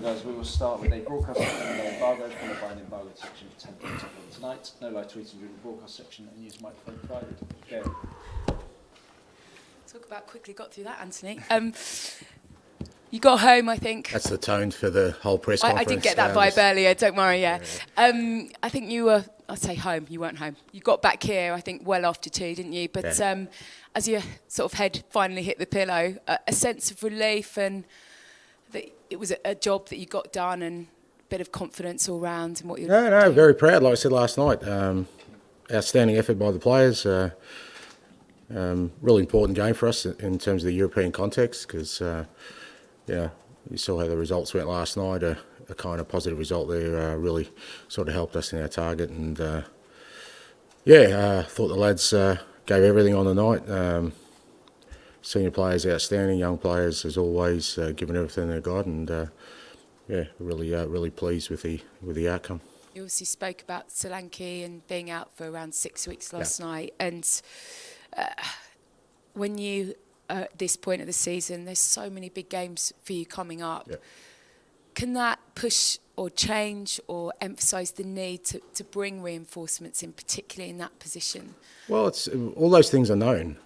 guys, we will start with a broadcast section of Embargoed, followed by an Embargoed section of 10 minutes tonight. No live tweeting during the broadcast section and use microphone provided. Go. Talk about quickly got through that, Anthony. You got home, I think. That's the tone for the whole press conference. I did get that vibe earlier, don't worry, yeah. I think you were, I'd say home, you weren't home. You got back here, I think, well after 2, didn't you? But as your sort of head finally hit the pillow, a sense of relief and that it was a job that you got done and a bit of confidence all round in what you're doing. No, very proud, like I said last night. Outstanding effort by the players. Really important game for us in terms of the European context because, you saw how the results went last night. A kind of positive result there really sort of helped us in our target. And, thought the lads gave everything on the night. Senior players outstanding, young players as always giving everything they got. And, really pleased with the outcome. You obviously spoke about Solanke and being out for around 6 weeks last night. And when you at this point of the season, there's so many big games for you coming up. Yeah. Can that push or change or emphasise the need to bring reinforcements in, particularly in that position? Well, it's all those things are known.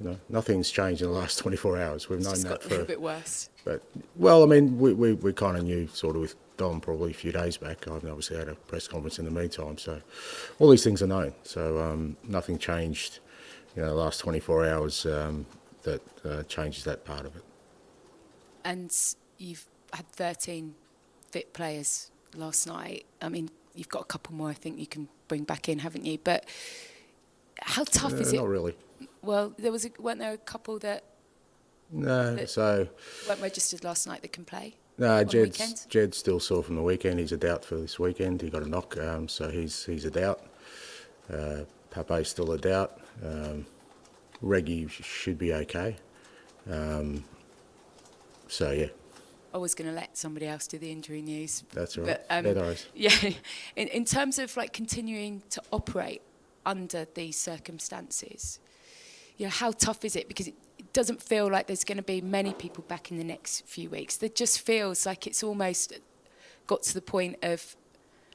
You know, nothing's changed in the last 24 hours. We've known that for a little bit worse. But well, I mean, we kind of knew sort of with Dom probably a few days back. I've obviously had a press conference in the meantime, so all these things are known. So nothing changed, the last 24 hours that changes that part of it. And you've had 13 fit players last night. I mean, you've got a couple more I think you can bring back in, haven't you? But how tough is it? Not really. Well, weren't there a couple that weren't registered last night that can play? No, Jed's still sore from the weekend. He's a doubt for this weekend. He got a knock, so he's a doubt. Pape's still a doubt. Reggie should be okay. I was going to let somebody else do the injury news. That's all right. But, in terms of continuing to operate under these circumstances, how tough is it? Because it doesn't feel like there's going to be many people back in the next few weeks. It just feels like it's almost got to the point of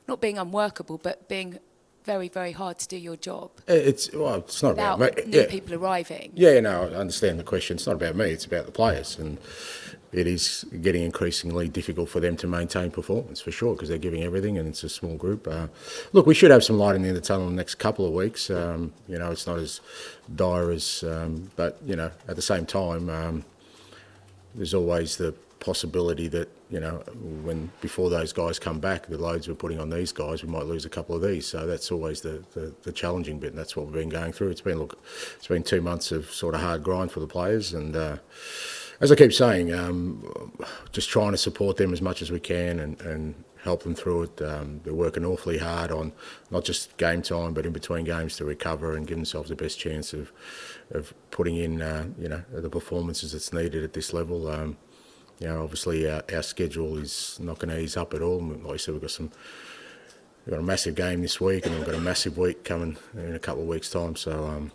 not being unworkable, but being very, very hard to do your job. It's not about me. New people arriving. I understand the question. It's not about me. It's about the players, and it is getting increasingly difficult for them to maintain performance for sure because they're giving everything, and it's a small group. Look, we should have some light in the end of the tunnel in the next couple of weeks. It's not as dire as, but at the same time, there's always the possibility that when before those guys come back, the loads we're putting on these guys, we might lose a couple of these. So that's always the challenging bit, and that's what we've been going through. It's been 2 months of sort of hard grind for the players, and as I keep saying, just trying to support them as much as we can and help them through it. They're working awfully hard on not just game time, but in between games to recover and give themselves the best chance of putting in the performances that's needed at this level. Obviously our schedule is not going to ease up at all. Like I said, we've got a massive game this week, and we've got a massive week coming in a couple of weeks' time. So,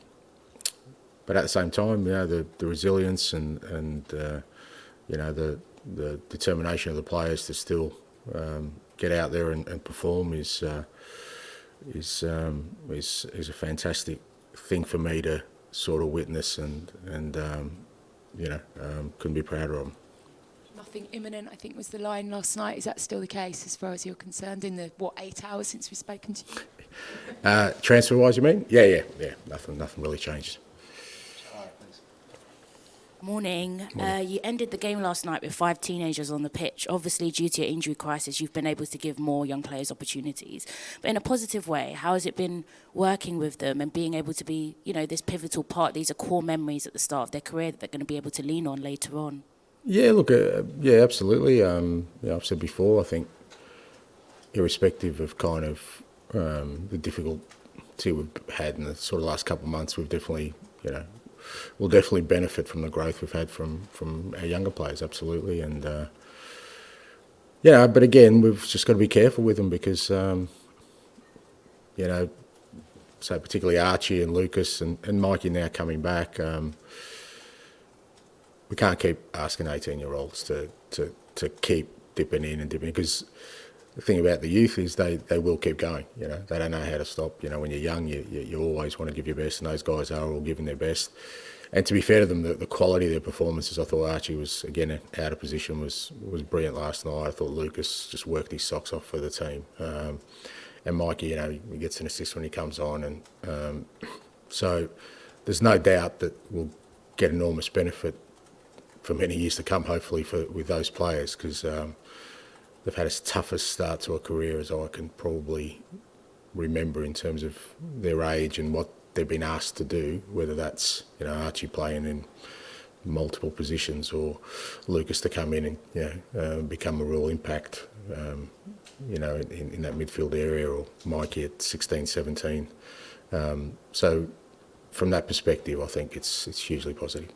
but at the same time, the resilience and the determination of the players to still get out there and perform is a fantastic thing for me to sort of witness and couldn't be prouder of them. Nothing imminent, I think was the line last night. Is that still the case as far as you're concerned in the 8 hours since we've spoken to you? Transfer-wise, you mean? Yeah. Nothing really changed. Morning. You ended the game last night with 5 teenagers on the pitch. Obviously, due to your injury crisis, you've been able to give more young players opportunities. But in a positive way, how has it been working with them and being able to be, this pivotal part? These are core memories at the start of their career that they're going to be able to lean on later on. Yeah, look, absolutely. I've said before, I think, irrespective of kind of the difficulty we've had in the sort of last couple of months, we've definitely, we'll definitely benefit from the growth we've had from our younger players, absolutely. And, but again, we've just got to be careful with them because, so particularly Archie and Lucas and Mikey now coming back, we can't keep asking 18-year-olds to keep dipping in, because the thing about the youth is they will keep going. You know, they don't know how to stop. You know, when you're young, you always want to give your best, and those guys are all giving their best. And to be fair to them, the quality of their performances, I thought Archie was, again, out of position, was brilliant last night. I thought Lucas just worked his socks off for the team. And Mikey, you know, he gets an assist when he comes on. And so there's no doubt that we'll get enormous benefit for many years to come, hopefully, with those players, because they've had as tough a start to a career as I can probably remember in terms of their age and what they've been asked to do, whether that's, you know, Archie playing in multiple positions or Lucas to come in and, you know, become a real impact, you know, in that midfield area, or Mikey at 16, 17. So from that perspective, I think it's hugely positive.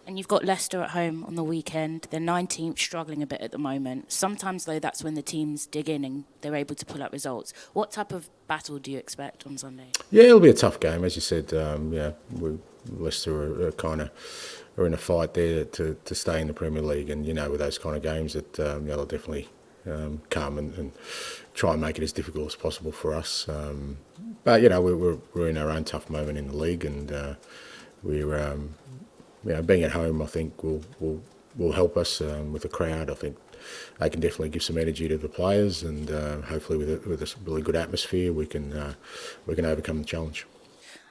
And you've got Leicester at home on the weekend. They're 19th, struggling a bit at the moment. Sometimes, though, that's when the teams dig in and they're able to pull out results. What type of battle do you expect on Sunday? Yeah, it'll be a tough game, as you said. Yeah, Leicester are in a fight there to stay in the Premier League, and you know, with those kind of games, that they'll definitely come and try and make it as difficult as possible for us. But you know, we're in our own tough moment in the league, and we're you know, being at home, I think will help us with the crowd. I think they can definitely give some energy to the players, and hopefully with a really good atmosphere, we can overcome the challenge.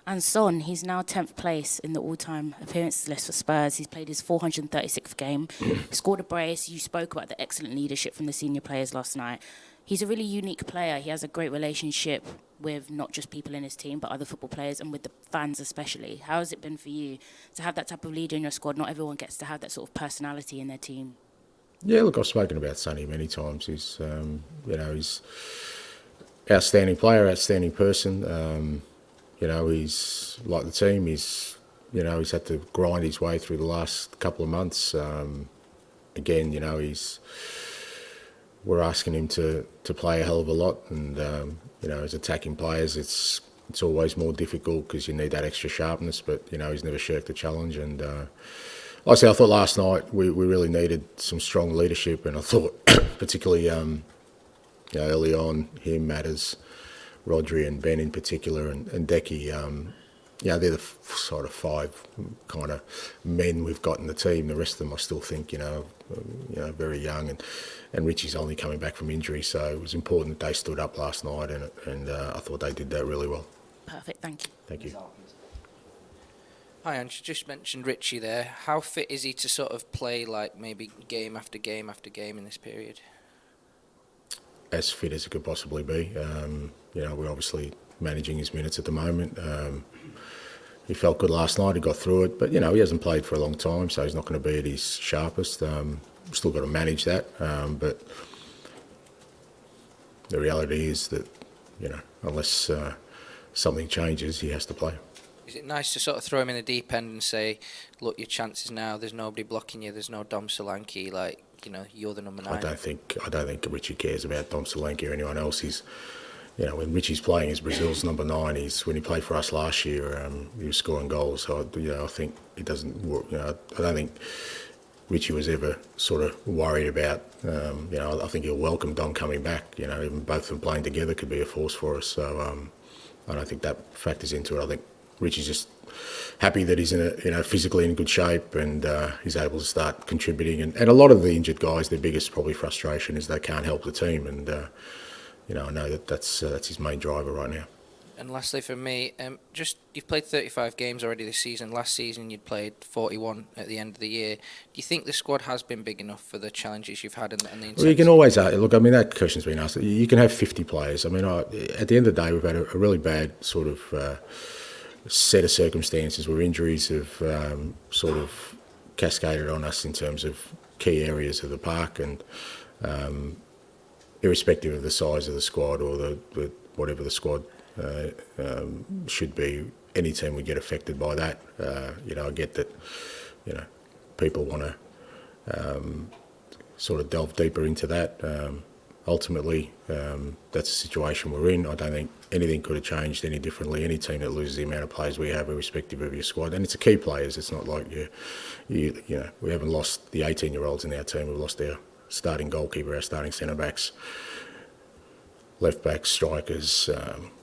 And Son, he's now 10th place in the all-time appearances list for Spurs. He's played his 436th game, scored a brace. You spoke about the excellent leadership from the senior players last night. He's a really unique player. He has a great relationship with not just people in his team, but other football players and with the fans especially. How has it been for you to have that type of leader in your squad? Not everyone gets to have that sort of personality in their team. Yeah, look, I've spoken about Sonny many times. He's, you know, he's outstanding player, outstanding person. You know, he's like the team. He's, you know, he's had to grind his way through the last couple of months. Again, you know, we're asking him to play a hell of a lot, and you know, as attacking players, it's always more difficult because you need that extra sharpness. But you know, he's never shirked the challenge, and like I said, I thought last night we really needed some strong leadership, and I thought particularly you know, early on, him, Matters, Rodri, and Ben in particular, and Decky. You know, they're the sort of five kind of men we've got in the team. The rest of them, I still think, you know, very young, and Richie's only coming back from injury, so it was important that they stood up last night, and I thought they did that really well. Perfect, thank you. Thank you. Hi, Ange, you just mentioned Richie there. How fit is he to sort of play like maybe game after game after game in this period? As fit as it could possibly be. You know, we're obviously managing his minutes at the moment. He felt good last night, he got through it, but you know, he hasn't played for a long time, so he's not going to be at his sharpest. Still got to manage that, but the reality is that, you know, unless something changes, he has to play. Is it nice to sort of throw him in the deep end and say, look, your chances now, there's nobody blocking you, there's no Dom Solanke, like, you know, you're the number 9? I don't think Richie cares about Dom Solanke or anyone else. You know, when Richie's playing as Brazil's number 9, when he played for us last year, he was scoring goals. So, you know, I think it doesn't work. You know, I don't think Richie was ever sort of worried about. You know, I think he'll welcome Dom coming back. You know, even both of them playing together could be a force for us. So, I don't think that factors into it. I think Richie's just happy that he's physically in good shape, and he's able to start contributing. And a lot of the injured guys, their biggest probably frustration is they can't help the team, and you know, I know that's his main driver right now. And lastly from me, you've played 35 games already this season. Last season you'd played 41 at the end of the year. Do you think the squad has been big enough for the challenges you've had and the intensity? Well, you can always look. I mean, that question's been asked. You can have 50 players. I mean, at the end of the day, we've had a really bad sort of set of circumstances where injuries have sort of cascaded on us in terms of key areas of the park, and irrespective of the size of the squad or the whatever the squad should be, any team would get affected by that. You know, I get that, you know, people want to sort of delve deeper into that. Ultimately, that's the situation we're in. I don't think anything could have changed any differently. Any team that loses the amount of players we have, irrespective of your squad, and it's a key players. It's not like you know, we haven't lost the 18-year-olds in our team. We've lost our starting goalkeeper, our starting centre backs, left backs, strikers,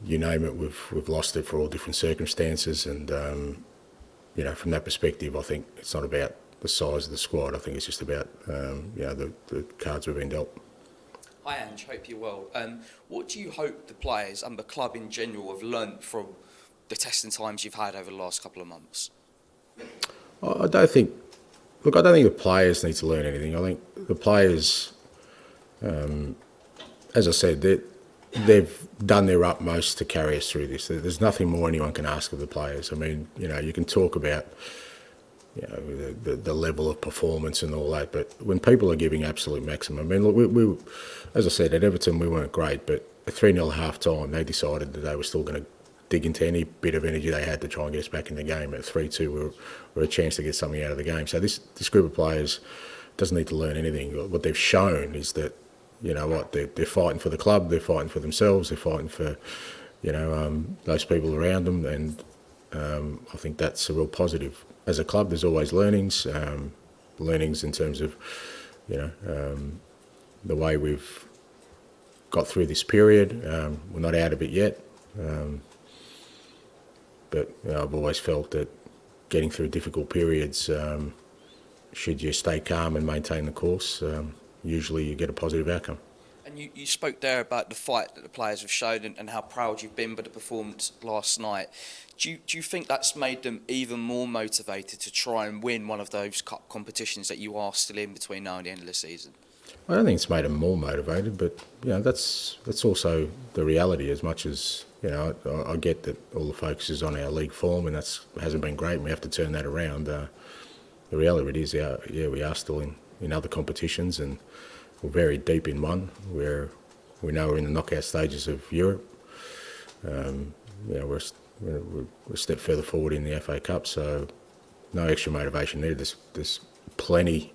you name it. We've lost it for all different circumstances, and from that perspective, I think it's not about the size of the squad. I think it's just about the cards we've been dealt. Hi Ange, hope you're well. What do you hope the players and the club in general have learnt from the testing times you've had over the last couple of months? I don't think the players need to learn anything. I think the players, as I said, they've done their utmost to carry us through this. There's nothing more anyone can ask of the players. I mean, you can talk about the level of performance and all that, but when people are giving absolute maximum, I mean, look, we as I said, at Everton we weren't great, but at 3-0 half time they decided that they were still going to dig into any bit of energy they had to try and get us back in the game. At 3-2 we're a chance to get something out of the game. So this group of players doesn't need to learn anything. What they've shown is that, they're fighting for the club, they're fighting for themselves, they're fighting for, those people around them, and I think that's a real positive. As a club, there's always learnings in terms of, the way we've got through this period. We're not out of it yet, but I've always felt that getting through difficult periods, should you stay calm and maintain the course, usually you get a positive outcome. And you spoke there about the fight that the players have shown and how proud you've been by the performance last night. Do you think that's made them even more motivated to try and win one of those cup competitions that you are still in between now and the end of the season? I don't think it's made them more motivated, but that's also the reality. As much as I get that all the focus is on our league form, and hasn't been great, and we have to turn that around. The reality is, we are still in other competitions, and we're very deep in one where we know we're in the knockout stages of Europe. We're a step further forward in the FA Cup, so no extra motivation there. There's plenty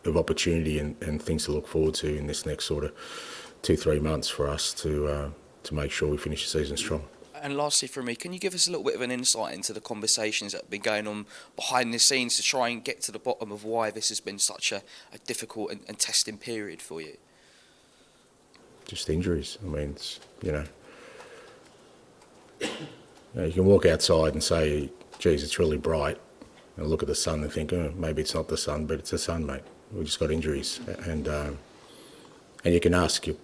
of opportunity and things to look forward to in this next sort of 2-3 months for us to make sure we finish the season strong. And lastly from me, can you give us a little bit of an insight into the conversations that have been going on behind the scenes to try and get to the bottom of why this has been such a difficult and testing period for you? Just injuries. I mean, you can walk outside and say, geez, it's really bright, and look at the sun and think, oh, maybe it's not the sun, but it's the sun, mate. We've just got injuries. And you can ask, you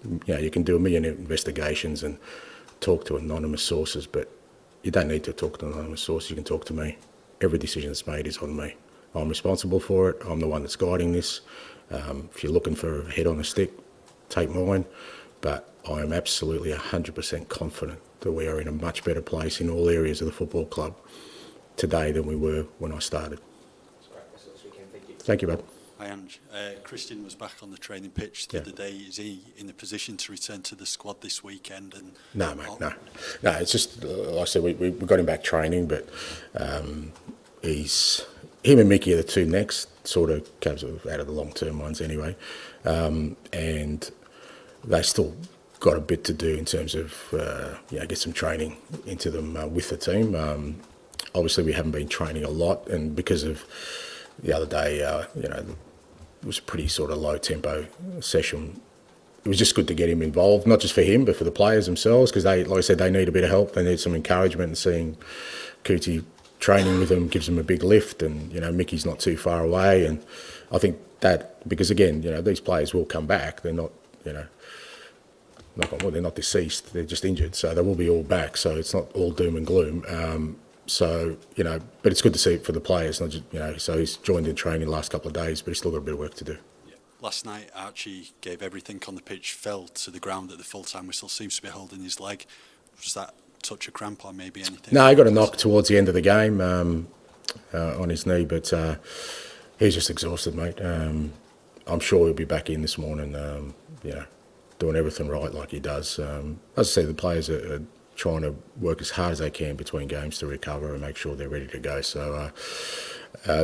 can do a million investigations and talk to anonymous sources, but you don't need to talk to anonymous sources. You can talk to me. Every decision that's made is on me. I'm responsible for it. I'm the one that's guiding this. If you're looking for a head on a stick, take mine. But I am absolutely 100% confident that we are in a much better place in all areas of the football club today than we were when I started. Thank you, bud. Hi, Ange. Christian was back on the training pitch the other day. Is he in a position to return to the squad this weekend? No, mate, no. It's just, like I said, we got him back training, but him and Mickey are the two next, sort of comes out of the long-term ones anyway, and they still got a bit to do in terms of, get some training into them with the team. Obviously, we haven't been training a lot, and because of the other day, it was a pretty sort of low-tempo session. It was just good to get him involved, not just for him, but for the players themselves, because they, like I said, they need a bit of help. They need some encouragement, and seeing Cootie training with them gives them a big lift, and, Mickey's not too far away. And I think that, because again, these players will come back. They're not, knock on wood, they're not deceased, they're just injured. So they will be all back. So it's not all doom and gloom. But it's good to see it for the players, not just, so he's joined in training the last couple of days, but he's still got a bit of work to do. Yeah. Last night, Archie gave everything on the pitch, fell to the ground at the full-time whistle, seems to be holding his leg. Was that touch a cramp or maybe anything? No, he got a knock towards the end of the game on his knee, but he's just exhausted, mate. I'm sure he'll be back in this morning, doing everything right like he does. As I say, the players are trying to work as hard as they can between games to recover and make sure they're ready to go. So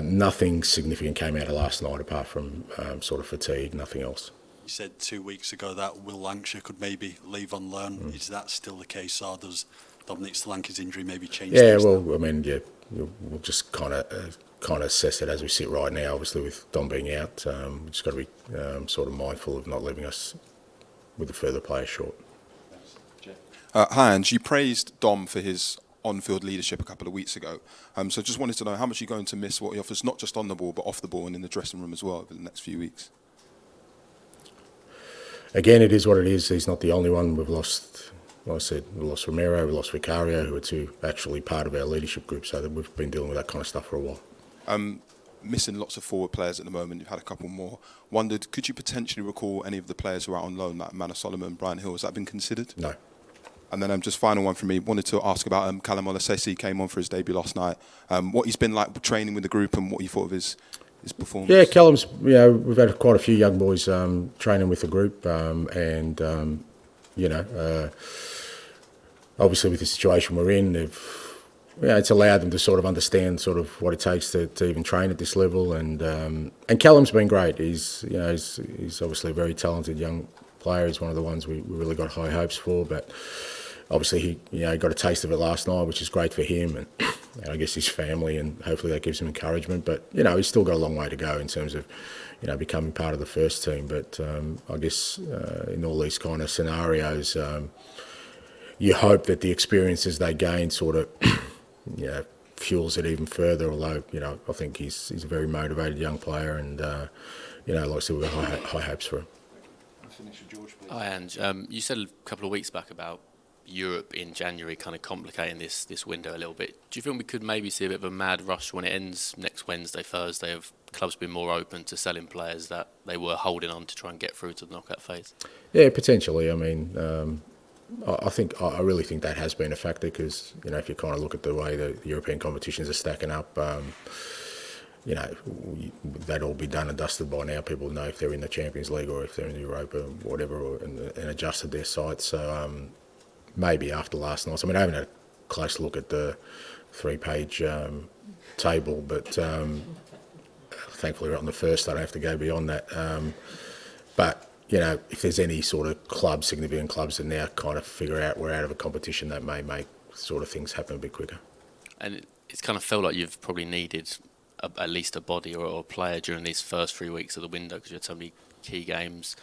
nothing significant came out of last night apart from sort of fatigue, nothing else. You said 2 weeks ago that Will Lancashire could maybe leave on loan. Is that still the case, or does Dominic Solanke's injury maybe changed? Yeah, things well, now? I mean, yeah, we'll just kind of assess it as we sit right now. Obviously, with Dom being out, we've just got to be sort of mindful of not leaving us with a further player short. Jeff. Hi, Ange. You praised Dom for his on-field leadership a couple of weeks ago. So just wanted to know how much you're going to miss what he offers, not just on the ball, but off the ball and in the dressing room as well over the next few weeks. Again, it is what it is. He's not the only one. We've lost, like I said, we lost Romero, we lost Vicario, who are two actually part of our leadership group. So that we've been dealing with that kind of stuff for a while. Missing lots of forward players at the moment. You've had a couple more. Wondered, could you potentially recall any of the players who are out on loan, like Manor Solomon, Brian Hill? Has that been considered? No. And then just final one from me. Wanted to ask about Callum Olasesi. Came on for his debut last night. What he's been like training with the group and what you thought of his performance. Yeah, Callum's, we've had quite a few young boys training with the group, and obviously with the situation we're in, it's allowed them to sort of understand sort of what it takes to even train at this level, and Callum's been great. He's obviously a very talented young player. He's one of the ones we really got high hopes for, but obviously he got a taste of it last night, which is great for him and I guess his family, and hopefully that gives him encouragement. But he's still got a long way to go in terms of becoming part of the first team. But I guess in all these kind of scenarios, you hope that the experiences they gain sort of fuels it even further. Although I think he's a very motivated young player, and like I said, we've got high hopes for him. I'll finish with George, please. Hi, Ange. You said a couple of weeks back about Europe in January kind of complicating this window a little bit. Do you think we could maybe see a bit of a mad rush when it ends next Wednesday, Thursday, of clubs being more open to selling players that they were holding on to try and get through to the knockout phase? Yeah, potentially. I mean, I really think that has been a factor because, if you kind of look at the way the European competitions are stacking up, they'd all be done and dusted by now. People know if they're in the Champions League or if they're in Europa, whatever, and adjusted their sites. So maybe after last night. I mean, I haven't had a close look at the 3-page table, but thankfully we're on the first. I don't have to go beyond that. But if there's any sort of significant clubs that now kind of figure out we're out of a competition, that may make sort of things happen a bit quicker. And it's kind of felt like you've probably needed at least a body or a player during these first 3 weeks of the window because you had so many key games.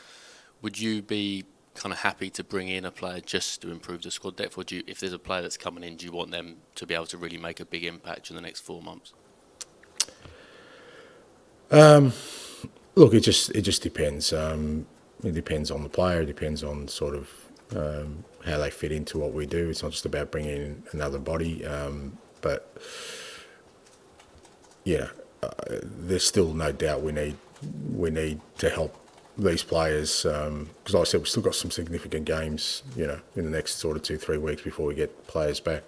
Would you be kind of happy to bring in a player just to improve the squad depth, or if there's a player that's coming in, do you want them to be able to really make a big impact in the next 4 months? Look, it just depends. It depends on the player. It depends on sort of how they fit into what we do. It's not just about bringing in another body, but there's still no doubt we need to help these players because, like I said, we've still got some significant games, in the next sort of 2-3 weeks before we get players back.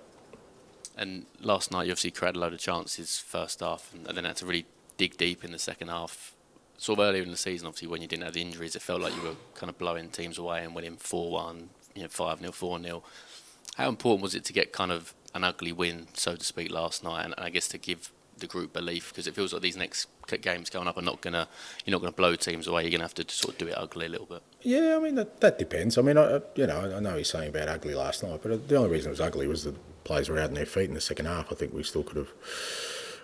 And last night, you obviously created a load of chances first half, and then had to really dig deep in the second half. Sort of earlier in the season, obviously, when you didn't have the injuries, it felt like you were kind of blowing teams away and winning 4-1, 5-0, 4-0. How important was it to get kind of an ugly win, so to speak, last night, and I guess to give the group belief, because it feels like these next games coming up are you're not gonna blow teams away. You're gonna have to sort of do it ugly a little bit. Yeah, I mean that depends. I mean, I know he's saying about ugly last night, but the only reason it was ugly was the players were out on their feet in the second half. I think we still could have.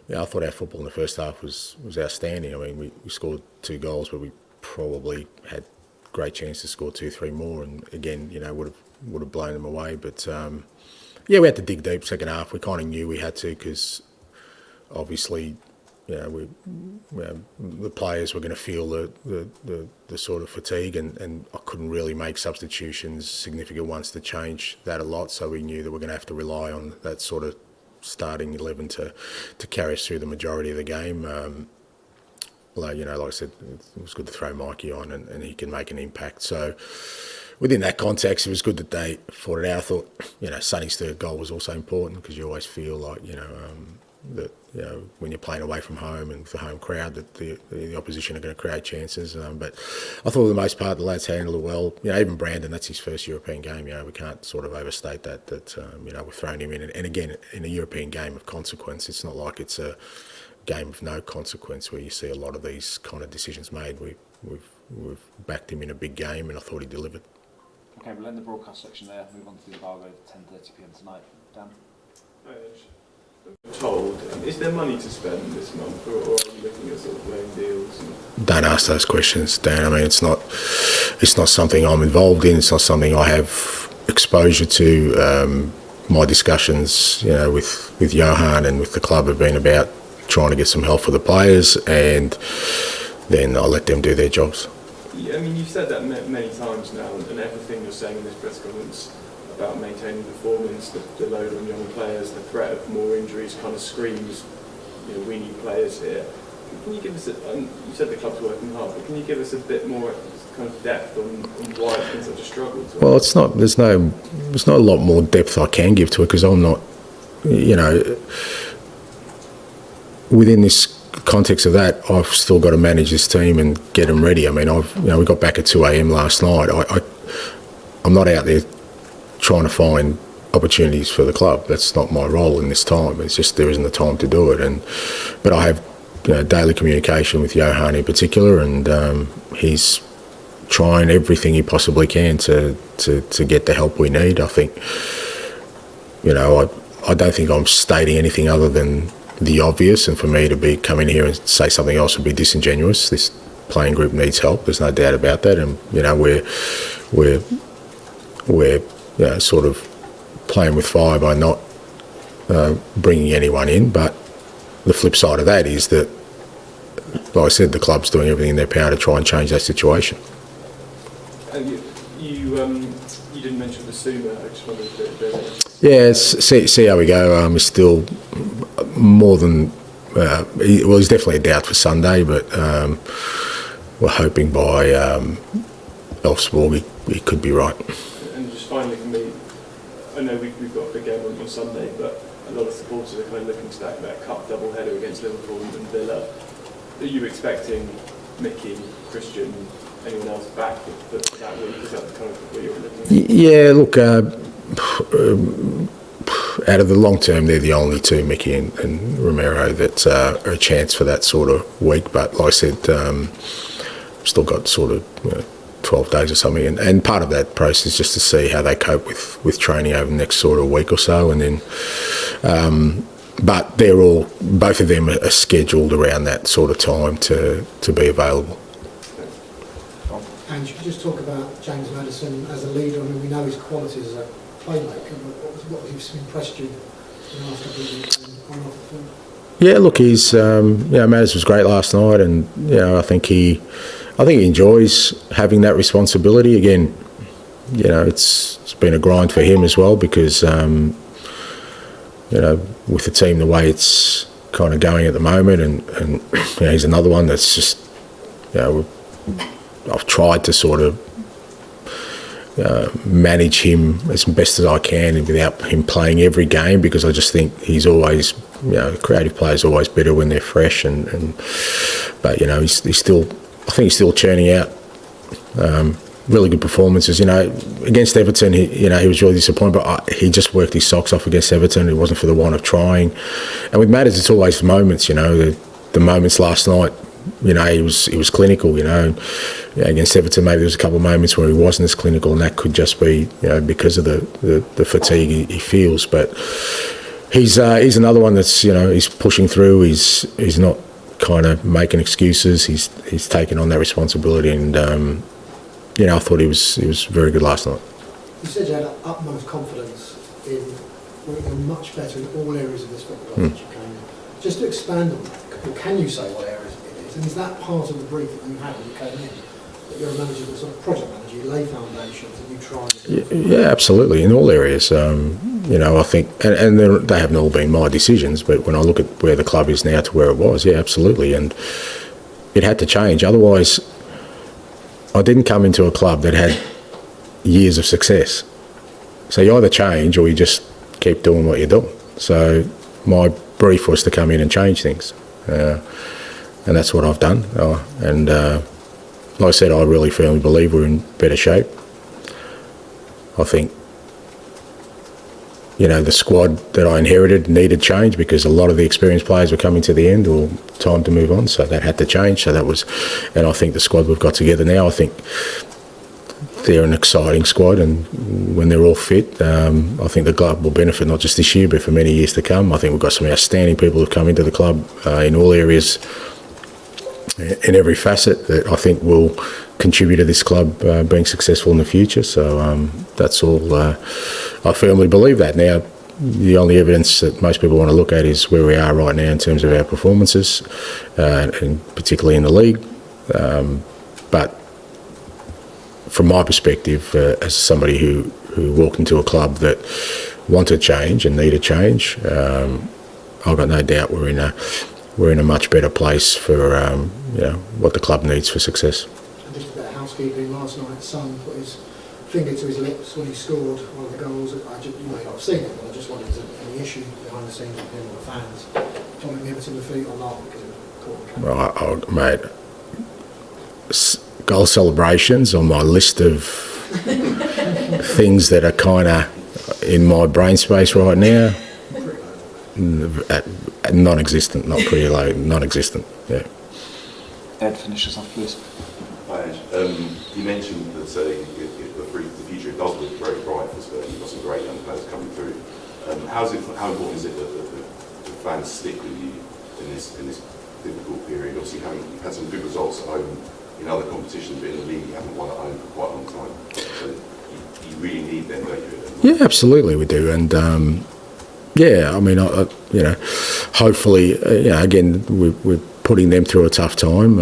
I thought our football in the first half was outstanding. I mean, we scored 2 goals, but we probably had great chance to score 2-3 more, and again, would have blown them away. But we had to dig deep second half. We kind of knew we had to because. Obviously, the players were going to feel the sort of fatigue, and I couldn't really make substitutions, significant ones, to change that a lot. So we knew that we're going to have to rely on that sort of starting 11 to carry us through the majority of the game. Like I said, it was good to throw Mikey on, and he can make an impact. So within that context, it was good that they fought it out. I thought, Sonny's third goal was also important because you always feel like, that when you're playing away from home and with the home crowd, that the opposition are going to create chances. But I thought for the most part the lads handled it well. Even Brandon, that's his first European game. We can't sort of overstate that. We've thrown him in, and again, in a European game of consequence, it's not like it's a game of no consequence where you see a lot of these kind of decisions made. We've backed him in a big game, and I thought he delivered. Okay, we'll end the broadcast section there. Move on to the Embargoed at 10:30 p.m. tonight. Dan. Told, is there money to spend this month, or are you looking at sort of loan deals? Don't ask those questions, Dan. I mean, it's not something I'm involved in. It's not something I have exposure to. My discussions, with Johan and with the club have been about trying to get some help for the players, and then I'll let them do their jobs. Yeah, I mean, you've said that many times now, and everything you're saying in this press conference about maintaining performance, the load on young players, the threat of more injuries kind of screams, we need players here. Can you give us you said the club's working hard, but can you give us a bit more kind of depth on why it's been such a struggle? Well, it's not. There's not a lot more depth I can give to it, because I'm not, within this context of that, I've still got to manage this team and get them ready. I mean, we got back at 2 a.m. last night. I'm not out there trying to find opportunities for the club. That's not my role in this time. It's just there isn't the time to do it. But I have daily communication with Johan in particular, and he's trying everything he possibly can to get the help we need. I think, I don't think I'm stating anything other than the obvious, and for me to come in here and say something else would be disingenuous. This playing group needs help. There's no doubt about that, and we're sort of playing with fire by not bringing anyone in. But the flip side of that is that, like I said, the club's doing everything in their power to try and change that situation. And you didn't mention the Suma. I just wondered if there's... Yeah, see how we go. He's still more than... he's definitely a doubt for Sunday, but we're hoping by Elfsborg he could be right. And just finally for me, I know we've got a big game on Sunday, but a lot of supporters are kind of looking to stack that cup double-header against Liverpool and Villa. Are you expecting Mickey, Christian, anyone else back for that week? Is that kind of what you're looking at? Yeah, look, out of the long term, they're the only two, Mickey and Romero, that are a chance for that sort of week. But like I said, still got sort of 12 days or something, and part of that process is just to see how they cope with training over the next sort of week or so, and then but both of them are scheduled around that sort of time to be available. And you could just talk about James Maddison as a leader. I mean, we know his qualities as a playmaker, but what has impressed you in the last couple of weeks on and off the field? Yeah, look, Maddison was great last night, and I think he enjoys having that responsibility. Again, it's been a grind for him as well, because with the team the way it's kind of going at the moment, and he's another one that's just I've tried to sort of manage him as best as I can without him playing every game, because I just think he's always, creative players are always better when they're fresh, but he's still, I think he's still churning out really good performances. Against Everton, he was really disappointed, but he just worked his socks off against Everton. It wasn't for the want of trying. And with Matters, it's always the moments. The moments last night. He was clinical. Against Everton, maybe there was a couple of moments where he wasn't as clinical, and that could just be because of the fatigue he feels. But he's another one that's he's pushing through. He's not kind of making excuses. He's taken on that responsibility, and I thought he was very good last night. You said you had utmost confidence in you're much better in all areas of this football that you came in. Just to expand on that, can you say what areas it is? And is that part of the brief that you had when you came in? That you're a manager, the sort of project manager, you lay foundations and you try. Yeah, absolutely, in all areas. I think, and they haven't all been my decisions, but when I look at where the club is now to where it was, yeah, absolutely, and it had to change. Otherwise, I didn't come into a club that had years of success. So you either change or you just keep doing what you're doing. So my brief was to come in and change things, and that's what I've done. Like I said, I really firmly believe we're in better shape. I think, the squad that I inherited needed change because a lot of the experienced players were coming to the end or time to move on, so that had to change. And I think the squad we've got together now, I think they're an exciting squad, and when they're all fit, I think the club will benefit not just this year but for many years to come. I think we've got some outstanding people who've come into the club in all areas, in every facet, that I think will contribute to this club being successful in the future. So that's all. I firmly believe that. Now, the only evidence that most people want to look at is where we are right now in terms of our performances, and particularly in the league. But from my perspective, as somebody who walked into a club that wanted change and needed change, I've got no doubt we're in a much better place for what the club needs for success. And just about housekeeping, last night, Son put his finger to his lips when he scored one of the goals. You may not have seen it, but I just wondered if there's any issue behind the scenes with him or the fans jumping him to the feet or not because it caught the camera. Mate, goal celebrations on my list of things that are kind of in my brain space right now. Non-existent, not pretty low, non-existent. Yeah. Ed, finish us off, please. Hi, Ange. You mentioned that the future does look very bright for Spurs. You've got some great young players coming through. How important is it that the fans stick with you in this difficult period? Obviously, you've had some good results at home in other competitions, but in the league you haven't won at home for quite a long time. So you really need them, don't you? Yeah, absolutely we do, and I mean, hopefully, again, we're putting them through a tough time.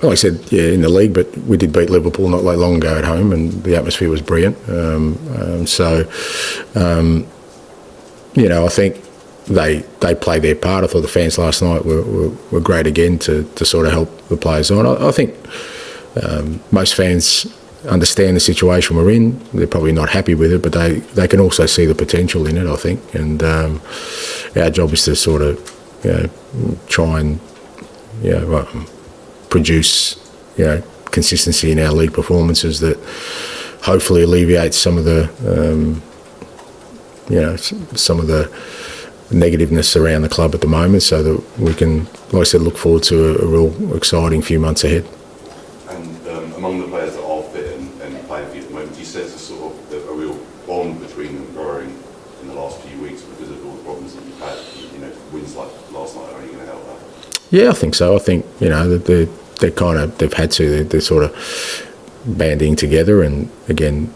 Like I said, in the league, but we did beat Liverpool not that long ago at home, and the atmosphere was brilliant. I think they played their part. I thought the fans last night were great again to sort of help the players on. I think most fans understand the situation we're in. They're probably not happy with it, but they can also see the potential in it, I think. And our job is to sort of try and produce consistency in our league performances that hopefully alleviates some of the negativeness around the club at the moment, so that we can, like I said, look forward to a real exciting few months ahead. And among the players that are fit and playing for you at the moment, do you sense a real bond between them growing in the last few weeks because of all the problems that you've had? Wins like last night are only going to help that. Yeah, I think so. I think that they've had to. They're sort of banding together, and again,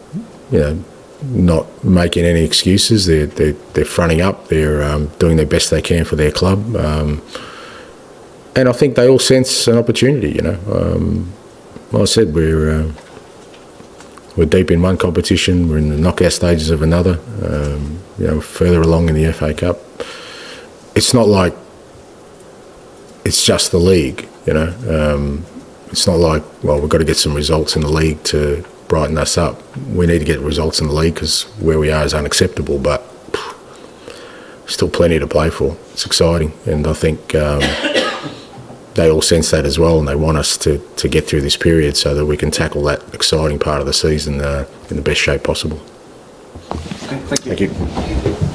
not making any excuses. They're fronting up. They're doing their best they can for their club, and I think they all sense an opportunity. Like I said, we're deep in one competition. We're in the knockout stages of another. Further along in the FA Cup. It's not like it's just the league. It's not like, well, we've got to get some results in the league to brighten us up. We need to get results in the league because where we are is unacceptable, but still plenty to play for. It's exciting, and I think they all sense that as well, and they want us to get through this period so that we can tackle that exciting part of the season in the best shape possible. Okay, thank you. Thank you.